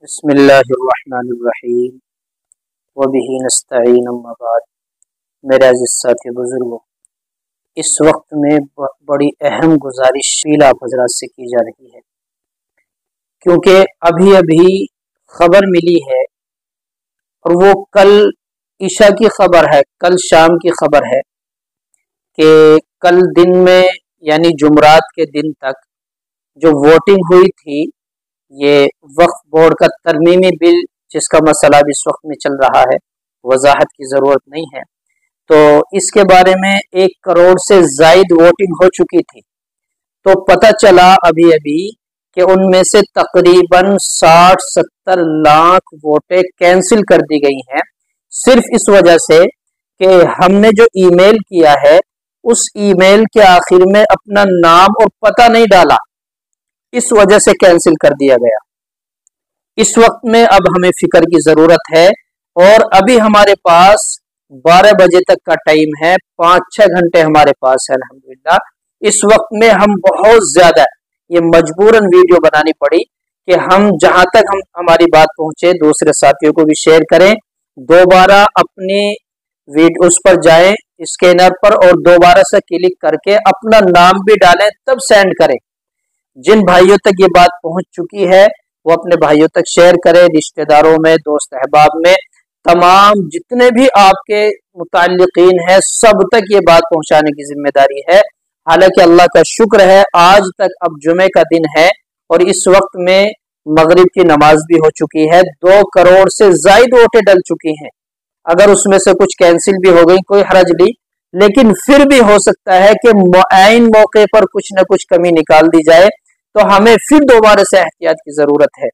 बिस्मिल्लाहिर्रहमानिर्रहीम वबिही नस्तईन अम्मा बाद। मेरे अज़ीज़ साथी बुज़ुर्गों, इस वक्त में बड़ी अहम गुजारिश आप हज़रात से की जा रही है, क्योंकि अभी अभी खबर मिली है और वो कल ईशा की खबर है, कल शाम की खबर है कि कल दिन में यानी जुमरात के दिन तक जो वोटिंग हुई थी, ये वक्फ बोर्ड का तरमीमी बिल जिसका मसला भी इस वक्त में चल रहा है, वजाहत की ज़रूरत नहीं है। तो इसके बारे में 1 करोड़ से ज़ायद वोटिंग हो चुकी थी। तो पता चला अभी अभी कि उनमें से तकरीबन 60-70 लाख वोटें कैंसिल कर दी गई हैं, सिर्फ इस वजह से कि हमने जो ईमेल किया है उस ईमेल के आखिर में अपना नाम और पता नहीं डाला, इस वजह से कैंसिल कर दिया गया। इस वक्त में अब हमें फिक्र की जरूरत है और अभी हमारे पास 12 बजे तक का टाइम है, 5-6 घंटे हमारे पास है अल्हम्दुलिल्लाह। इस वक्त में हम बहुत ज्यादा ये मजबूरन वीडियो बनानी पड़ी कि हम जहां तक हम हमारी बात पहुंचे दूसरे साथियों को भी शेयर करें। दोबारा अपनी वीडियो उस पर जाएं स्कैनर पर और दोबारा से क्लिक करके अपना नाम भी डालें, तब सेंड करें। जिन भाइयों तक ये बात पहुंच चुकी है वो अपने भाइयों तक शेयर करें, रिश्तेदारों में, दोस्त अहबाब में, तमाम जितने भी आपके मुताल्लिकीन है सब तक ये बात पहुंचाने की जिम्मेदारी है। हालांकि अल्लाह का शुक्र है आज तक अब जुमे का दिन है और इस वक्त में मगरिब की नमाज भी हो चुकी है। 2 करोड़ से ज़ायद वोटें डल चुकी हैं। अगर उसमें से कुछ कैंसिल भी हो गई कोई हरज नहीं, लेकिन फिर भी हो सकता है कि मुआयन मौके पर कुछ न कुछ कमी निकाल दी जाए, तो हमें फिर दोबारा से एहतियात की जरूरत है।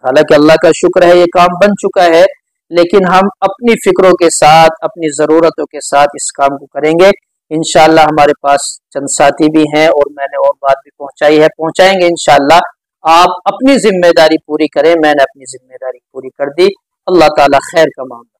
हालांकि अल्लाह का शुक्र है ये काम बन चुका है, लेकिन हम अपनी फिक्रों के साथ, अपनी ज़रूरतों के साथ इस काम को करेंगे। इंशाअल्लाह हमारे पास चंद साथी भी हैं और मैंने और बात भी पहुंचाई है, पहुंचाएंगे इंशाअल्लाह। आप अपनी जिम्मेदारी पूरी करें, मैंने अपनी जिम्मेदारी पूरी कर दी। अल्लाह ताला खैर का मामला।